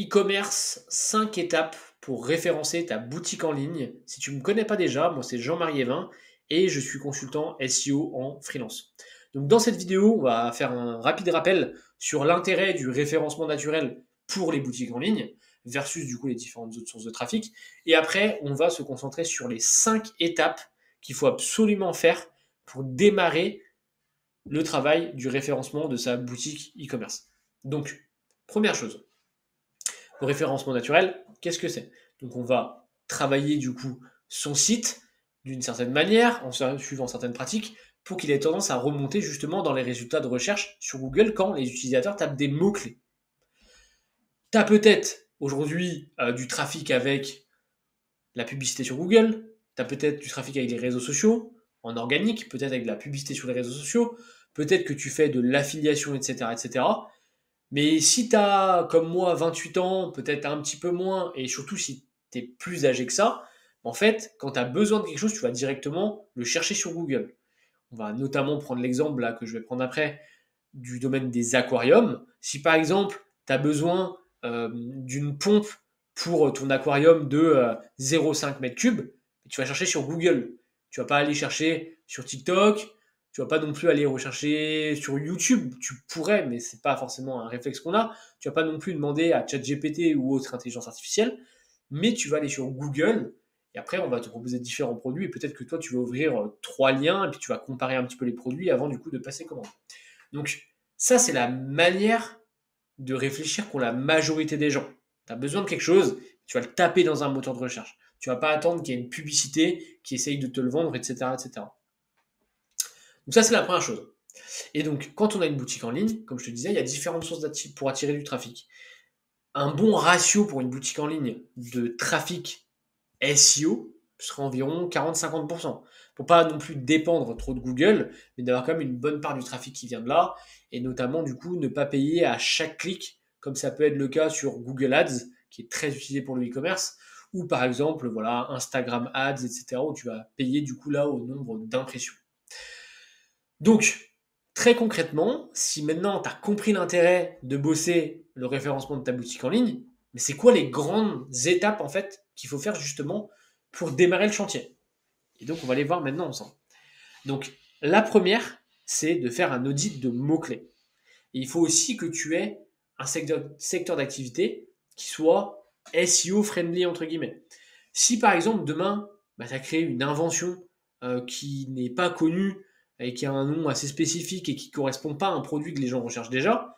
E-commerce, 5 étapes pour référencer ta boutique en ligne. Si tu ne me connais pas déjà, moi c'est Jean-Marie Evin et je suis consultant SEO en freelance. Donc dans cette vidéo, on va faire un rapide rappel sur l'intérêt du référencement naturel pour les boutiques en ligne versus du coup les différentes autres sources de trafic. Et après, on va se concentrer sur les 5 étapes qu'il faut absolument faire pour démarrer le travail du référencement de sa boutique e-commerce. Donc, première chose, le référencement naturel, qu'est-ce que c'est? Donc on va travailler du coup son site d'une certaine manière, en suivant certaines pratiques, pour qu'il ait tendance à remonter justement dans les résultats de recherche sur Google quand les utilisateurs tapent des mots-clés. Tu as peut-être aujourd'hui du trafic avec la publicité sur Google, tu as peut-être du trafic avec les réseaux sociaux, en organique, peut-être avec de la publicité sur les réseaux sociaux, peut-être que tu fais de l'affiliation, etc., etc. Mais si tu as, comme moi, 28 ans, peut-être un petit peu moins, et surtout si tu es plus âgé que ça, en fait, quand tu as besoin de quelque chose, tu vas directement le chercher sur Google. On va notamment prendre l'exemple là que je vais prendre après du domaine des aquariums. Si par exemple, tu as besoin d'une pompe pour ton aquarium de 0,5 m3, tu vas chercher sur Google. Tu vas pas aller chercher sur TikTok, tu vas pas non plus aller rechercher sur YouTube. Tu pourrais, mais c'est pas forcément un réflexe qu'on a. Tu vas pas non plus demander à ChatGPT ou autre intelligence artificielle, mais tu vas aller sur Google et après on va te proposer différents produits et peut-être que toi tu vas ouvrir 3 liens et puis tu vas comparer un petit peu les produits avant du coup de passer commande. Donc ça c'est la manière de réfléchir qu'ont la majorité des gens. Tu as besoin de quelque chose, tu vas le taper dans un moteur de recherche. Tu vas pas attendre qu'il y ait une publicité qui essaye de te le vendre, etc., etc. Donc ça, c'est la première chose. Et donc, quand on a une boutique en ligne, comme je te disais, il y a différentes sources pour attirer du trafic. Un bon ratio pour une boutique en ligne de trafic SEO serait environ 40-50%. Pour pas non plus dépendre trop de Google, mais d'avoir quand même une bonne part du trafic qui vient de là, et notamment du coup ne pas payer à chaque clic, comme ça peut être le cas sur Google Ads, qui est très utilisé pour le e-commerce, ou par exemple voilà Instagram Ads, etc., où tu vas payer du coup là au nombre d'impressions. Donc, très concrètement, si maintenant tu as compris l'intérêt de bosser le référencement de ta boutique en ligne, mais c'est quoi les grandes étapes en fait qu'il faut faire justement pour démarrer le chantier? Et donc, on va les voir maintenant ensemble. Donc, la première, c'est de faire un audit de mots-clés. Et il faut aussi que tu aies un secteur d'activité qui soit SEO friendly entre guillemets. Si par exemple demain, tu as créé une invention qui n'est pas connue et qui a un nom assez spécifique et qui ne correspond pas à un produit que les gens recherchent déjà,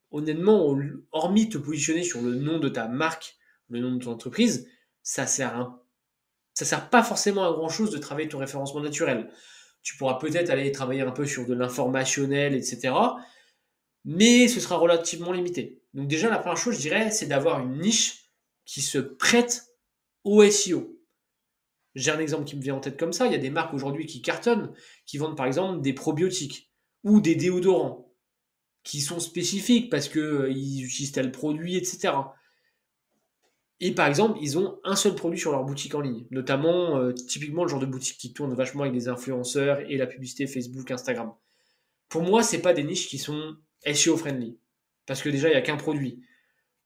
honnêtement, hormis te positionner sur le nom de ta marque, le nom de ton entreprise, ça sert pas forcément à grand chose de travailler ton référencement naturel. Tu pourras peut-être aller travailler un peu sur de l'informationnel, etc. Mais ce sera relativement limité. Donc déjà, la première chose, je dirais, c'est d'avoir une niche qui se prête au SEO. J'ai un exemple qui me vient en tête comme ça. Il y a des marques aujourd'hui qui cartonnent, qui vendent par exemple des probiotiques ou des déodorants qui sont spécifiques parce qu'ils utilisent tel produit, etc. Et par exemple, ils ont un seul produit sur leur boutique en ligne, notamment typiquement le genre de boutique qui tourne vachement avec des influenceurs et la publicité Facebook, Instagram. Pour moi, c'est pas des niches qui sont SEO friendly parce que déjà il n'y a qu'un produit.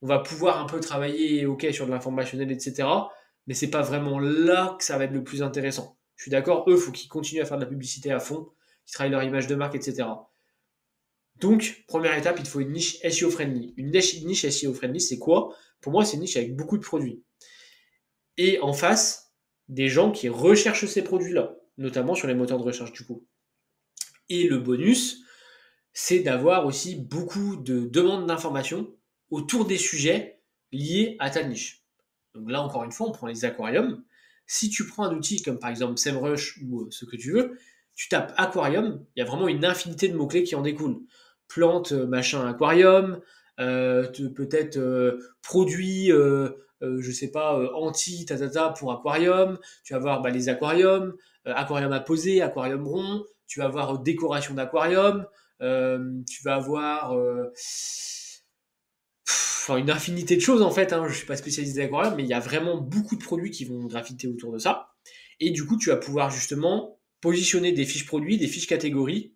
On va pouvoir un peu travailler, ok, sur de l'informationnel, etc. Mais c'est pas vraiment là que ça va être le plus intéressant. Je suis d'accord, eux, faut qu'ils continuent à faire de la publicité à fond, qu'ils travaillent leur image de marque, etc. Donc, première étape, il te faut une niche SEO friendly. Une niche SEO friendly, c'est quoi? Pour moi, c'est une niche avec beaucoup de produits. Et en face, des gens qui recherchent ces produits-là, notamment sur les moteurs de recherche du coup. Et le bonus, c'est d'avoir aussi beaucoup de demandes d'informations autour des sujets liés à ta niche. Donc là, encore une fois, on prend les aquariums. Si tu prends un outil comme par exemple SEMrush ou ce que tu veux, tu tapes aquarium, il y a vraiment une infinité de mots-clés qui en découlent. Plante, machin, aquarium, peut-être produit, je sais pas, anti-tatata pour aquarium. Tu vas voir les aquariums, aquarium à poser, aquarium rond. Tu vas avoir décoration d'aquarium. Tu vas avoir une infinité de choses en fait. Je ne suis pas spécialisé d'aquarium, mais il y a vraiment beaucoup de produits qui vont graviter autour de ça. Et du coup, tu vas pouvoir justement positionner des fiches produits, des fiches catégories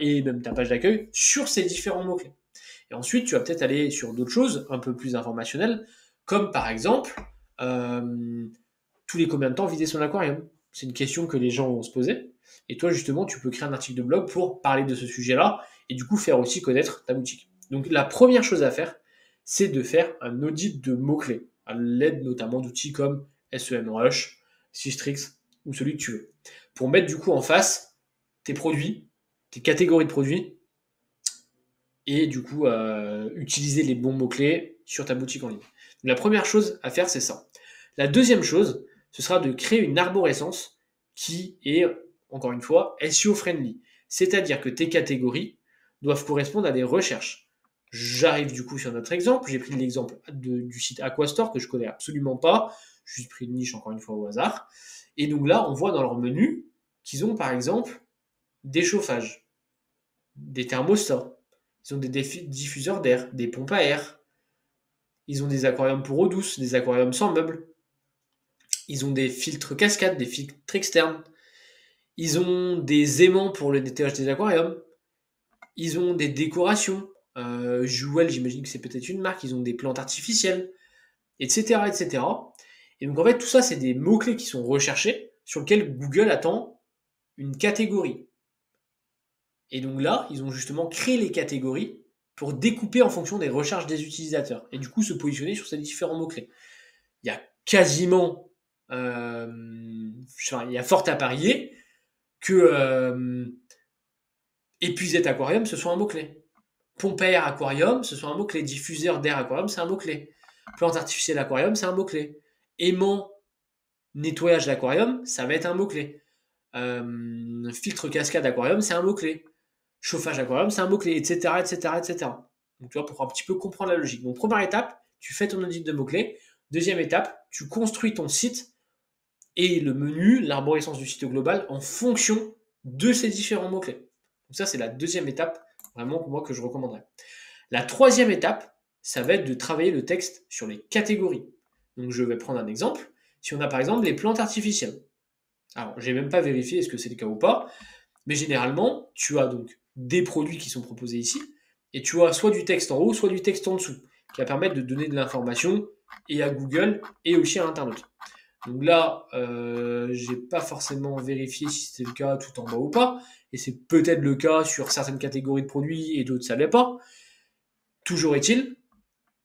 et même ta page d'accueil sur ces différents mots-clés. Et ensuite, tu vas peut-être aller sur d'autres choses un peu plus informationnelles, comme par exemple, tous les combien de temps vider son aquarium? C'est une question que les gens vont se poser. Et toi, justement, tu peux créer un article de blog pour parler de ce sujet-là et du coup faire aussi connaître ta boutique. Donc la première chose à faire, c'est de faire un audit de mots-clés, à l'aide notamment d'outils comme SEMrush, Systrix ou celui que tu veux, pour mettre du coup en face tes produits, tes catégories de produits, et du coup utiliser les bons mots-clés sur ta boutique en ligne. Donc, la première chose à faire, c'est ça. La deuxième chose, ce sera de créer une arborescence qui est, encore une fois, SEO friendly. C'est-à-dire que tes catégories doivent correspondre à des recherches. J'arrive du coup sur notre exemple. J'ai pris l'exemple du site Aquastore que je connais absolument pas. J'ai juste pris une niche encore une fois au hasard. Et donc là, on voit dans leur menu qu'ils ont par exemple des chauffages, des thermostats, ils ont des diffuseurs d'air, des pompes à air, ils ont des aquariums pour eau douce, des aquariums sans meubles, ils ont des filtres cascades, des filtres externes, ils ont des aimants pour le nettoyage des aquariums, ils ont des décorations, Jewel, j'imagine que c'est peut-être une marque, ils ont des plantes artificielles, etc., etc. Et donc en fait, tout ça, c'est des mots-clés qui sont recherchés, sur lesquels Google attend une catégorie. Et donc là, ils ont justement créé les catégories pour découper en fonction des recherches des utilisateurs et du coup se positionner sur ces différents mots-clés. Il y a quasiment, il y a fort à parier que épuisette aquarium, ce soit un mot-clé. Pompe à air aquarium, ce soit un mot-clé. Diffuseur d'air aquarium, c'est un mot-clé. Plante artificielle aquarium, c'est un mot-clé. Aimant nettoyage d'aquarium, ça va être un mot-clé. Filtre cascade aquarium, c'est un mot-clé. Chauffage aquarium, c'est un mot-clé, etc., etc., etc. Donc, tu vois, pour un petit peu comprendre la logique. Donc, première étape, tu fais ton audit de mots-clés. Deuxième étape, tu construis ton site et le menu, l'arborescence du site global en fonction de ces différents mots-clés. Donc, ça, c'est la deuxième étape, vraiment, pour moi, que je recommanderais. La troisième étape, ça va être de travailler le texte sur les catégories. Donc, je vais prendre un exemple. Si on a, par exemple, les plantes artificielles. Alors, j'ai même pas vérifié est-ce que c'est le cas ou pas, mais généralement, tu as donc des produits qui sont proposés ici, et tu as soit du texte en haut, soit du texte en dessous, qui va permettre de donner de l'information et à Google et aussi à l'internaute. Donc là, j'ai pas forcément vérifié si c'était le cas tout en bas ou pas, et c'est peut-être le cas sur certaines catégories de produits et d'autres ça l'est pas. Toujours est-il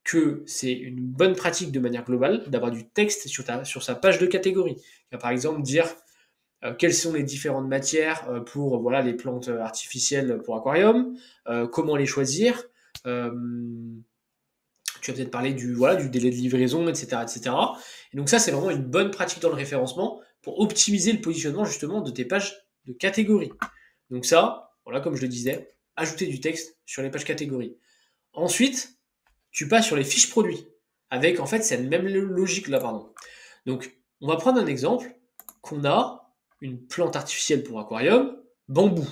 que c'est une bonne pratique de manière globale d'avoir du texte sur sa page de catégorie. Il va par exemple dire quelles sont les différentes matières pour voilà, les plantes artificielles pour aquarium, comment les choisir, tu vas peut-être parler du délai de livraison, etc., etc. Et donc ça, c'est vraiment une bonne pratique dans le référencement pour optimiser le positionnement justement de tes pages de catégorie. Donc ça, voilà, comme je le disais, ajouter du texte sur les pages catégories. Ensuite, tu passes sur les fiches produits, avec en fait cette même logique là, pardon. Donc, on va prendre un exemple qu'on a une plante artificielle pour aquarium, bambou.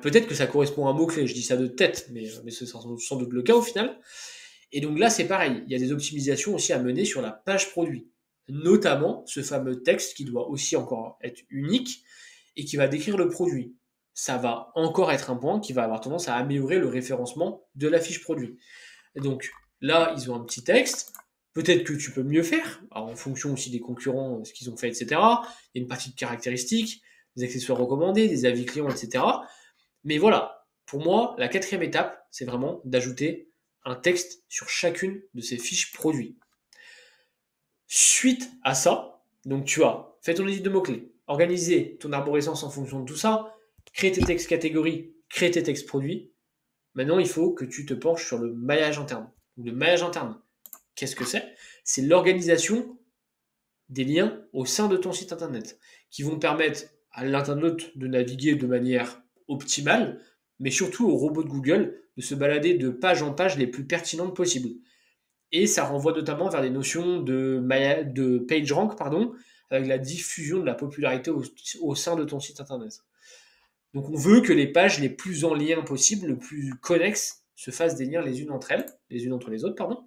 Peut-être que ça correspond à un mot-clé, je dis ça de tête, mais c'est sans doute le cas au final. Et donc là, c'est pareil, il y a des optimisations aussi à mener sur la page produit, notamment ce fameux texte qui doit aussi encore être unique et qui va décrire le produit. Ça va encore être un point qui va avoir tendance à améliorer le référencement de la fiche produit. Et donc là, ils ont un petit texte. Peut-être que tu peux mieux faire, en fonction aussi des concurrents, ce qu'ils ont fait, etc. Il y a une partie de caractéristiques, des accessoires recommandés, des avis clients, etc. Mais voilà, pour moi, la quatrième étape, c'est vraiment d'ajouter un texte sur chacune de ces fiches produits. Suite à ça, donc tu as fait ton audit de mots-clés, organisé ton arborescence en fonction de tout ça, créé tes textes catégories, créé tes textes produits. Maintenant, il faut que tu te penches sur le maillage interne. Le maillage interne, qu'est-ce que c'est? C'est l'organisation des liens au sein de ton site internet qui vont permettre à l'internaute de naviguer de manière optimale, mais surtout au robot de Google de se balader de page en page les plus pertinentes possibles. Et ça renvoie notamment vers des notions de PageRank, avec la diffusion de la popularité au sein de ton site internet. Donc on veut que les pages les plus en lien possible, le plus connexes, se fassent des liens les unes entre elles, les unes entre les autres, pardon.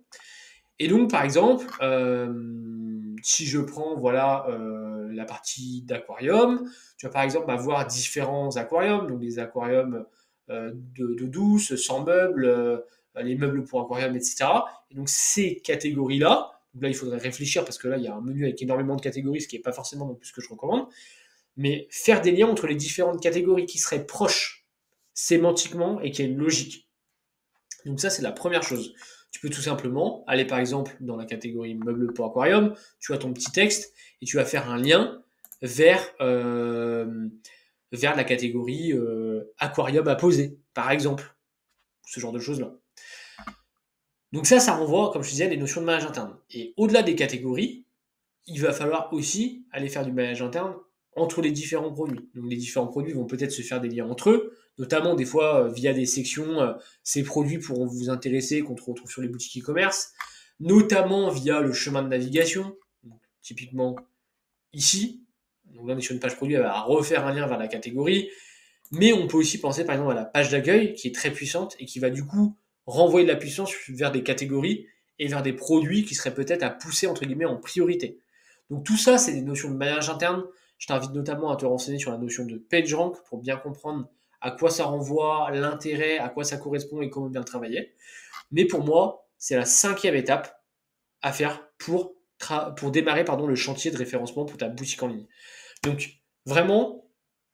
Et donc par exemple, si je prends la partie d'aquarium, tu vas par exemple avoir différents aquariums, donc des aquariums d'eau douce, sans meubles, les meubles pour aquarium, etc. Et donc ces catégories-là, donc là il faudrait réfléchir parce que là il y a un menu avec énormément de catégories, ce qui n'est pas forcément non plus ce que je recommande, mais faire des liens entre les différentes catégories qui seraient proches sémantiquement et qui aient une logique. Donc ça c'est la première chose. Tu peux tout simplement aller par exemple dans la catégorie meubles pour aquarium, tu as ton petit texte et tu vas faire un lien vers, vers la catégorie aquarium à poser, par exemple. Ce genre de choses-là. Donc ça renvoie, comme je disais, à des notions de management interne. Et au-delà des catégories, il va falloir aussi aller faire du management interne entre les différents produits. Donc les différents produits vont peut-être se faire des liens entre eux, notamment des fois via des sections, ces produits pourront vous intéresser, qu'on retrouve sur les boutiques e-commerce, notamment via le chemin de navigation, donc, typiquement ici. Donc là on est sur une page produit, elle va refaire un lien vers la catégorie, mais on peut aussi penser par exemple à la page d'accueil qui est très puissante et qui va du coup renvoyer de la puissance vers des catégories et vers des produits qui seraient peut-être à pousser entre guillemets en priorité. Donc tout ça, c'est des notions de maillage interne. Je t'invite notamment à te renseigner sur la notion de PageRank pour bien comprendre à quoi ça renvoie, l'intérêt, à quoi ça correspond et comment bien le travailler. Mais pour moi, c'est la 5e étape à faire pour démarrer le chantier de référencement pour ta boutique en ligne. Donc vraiment,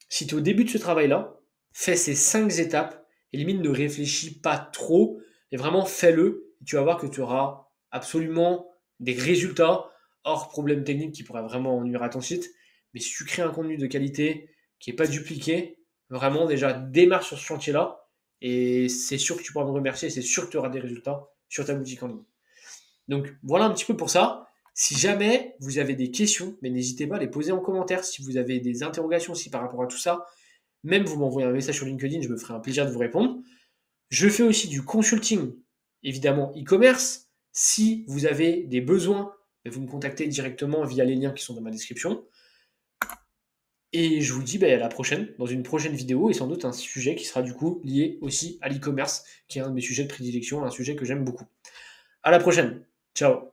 si tu es au début de ce travail-là, fais ces 5 étapes et limite ne réfléchis pas trop et vraiment fais-le et tu vas voir que tu auras absolument des résultats hors problème technique qui pourraient vraiment ennuyer à ton site. Mais si tu crées un contenu de qualité qui n'est pas dupliqué, vraiment déjà démarre sur ce chantier-là et c'est sûr que tu pourras me remercier et c'est sûr que tu auras des résultats sur ta boutique en ligne. Donc voilà un petit peu pour ça. Si jamais vous avez des questions, mais n'hésitez pas à les poser en commentaire. Si vous avez des interrogations aussi par rapport à tout ça, même vous m'envoyez un message sur LinkedIn, je me ferai un plaisir de vous répondre. Je fais aussi du consulting, évidemment e-commerce. Si vous avez des besoins, vous me contactez directement via les liens qui sont dans ma description. Et je vous dis à la prochaine, dans une prochaine vidéo, et sans doute un sujet qui sera du coup lié aussi à l'e-commerce, qui est un de mes sujets de prédilection, un sujet que j'aime beaucoup. À la prochaine. Ciao.